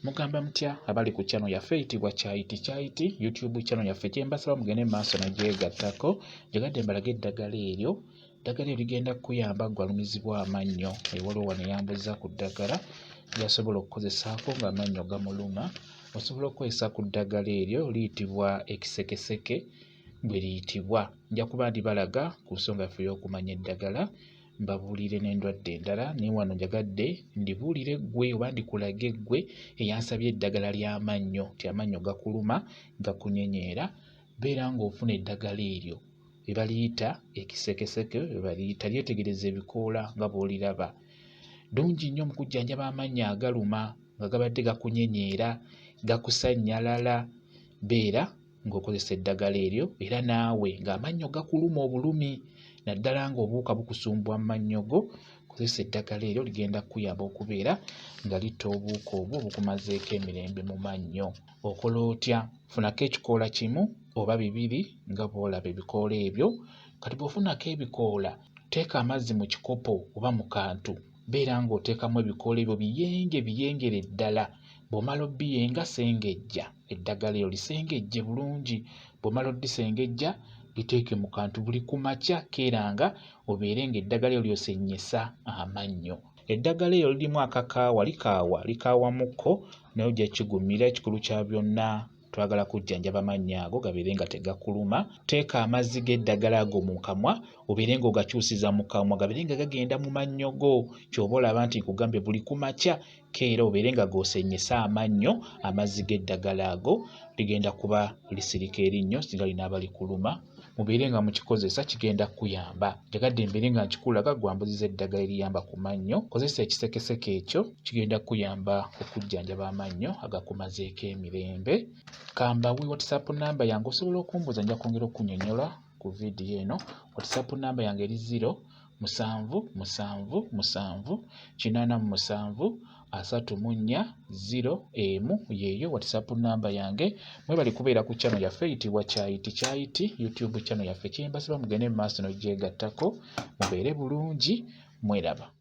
Mugamba mutya abali ku channel yaffe eyitibwa Kyayiti YouTube channel yaffe kyembasaba mugende maaso nagyegattako jagadde mbalaga eddagala eryo ligenda kuyamba gwalumizibwa amannyo ewaliwo wano yambuza ku ddagala lyasobola okukozesaako ng'amannyo gamuluma osobola okukozesa ku ddagala eryo liyitibwa ekisekeseke bwe liyitibwa nja kuba ndibalaga ku nsonga yaffe y'okumanya eddagala mbabuulire n'endwadde endala naye wano njagadde ndibuulire ggwe oba ndikulage ggwe eyansabye eddagala ly'amannyo nti amannyo gakuluma gakunyenyeera beera ng'ofuna eddagala eryo bye baliyita ekisekeseke bye baliyita lyetegereza ebikoola nga bw'oliraba ddungi nnyo mu kujjanjaba amannyo agaluma nga gabadde gakunyenyeera gakusannyalala beera ng'okozesa eddagala eryo era naawe ng'amannyo gakuluma obulumi naddala ng'obuwuka bukusumbwa mu mannyo go kozesa eddagala eryo ligenda kukuyamba okubeera nga litta obuwuka obwo bukumazeeko emirembe mu mannyo. Okola otya? Funako ekikoola kimu oba bibiri nga bw'olaba ebikoola ebyo kati bw'ofunako ebikoola teeka amazzi mu kikopo oba mu kantu beera ng'oteekamu ebikoola ebyo biyengere ddala bw'omala obbiyenga sengejja eddagala eryo lisengejje bulungi bw'omala oddisengejja liteeke mu kantu buli ku makya keeranga obeere ng'eddagala eryo lyosennyesa amannyo. Eddagala eryo lirimu akakaawa likaawamuko naye ojja kigumira ekikulu kya byonna twagala kujjanjaba amannyo ago gabeere nga tegakuluma. Teeka amazzi g'eddagala ago mu kamwa obeere ng'ogakyusiza mu kamwa gabeere nga gagenda mu mannyo go ky'oba olaba nti nkugambye buli ku makya keera obeere nga g'osennyesa amannyo amazzi g'eddagala ago ligenda kuba lisirika erinnyo singa linaaba likuluma mubeere nga mukikozesa kigenda kuyamba. Njagadde mbeere nga nkikulaga gwambuziza eddagala eriyamba ku mannyo kozesa ekisekeseke ekyo kigenda kuyamba okujjanjaba amannyo agakumazeeko emirembe. Kambawe WhatsApp namba yange osobola okumbuuza nja kwongera okunnyonnyola ku vidiyo eno. WhatsApp namba yange eri 0777873401 yeeyo WhatsApp namba yange. Mwebali kubeera ku channel yaffe eyitibwa Kyayiti YouTube channel yaffe kyembasaba mugende mu maaso n'ogyegattako mubeere bulungi mweraba.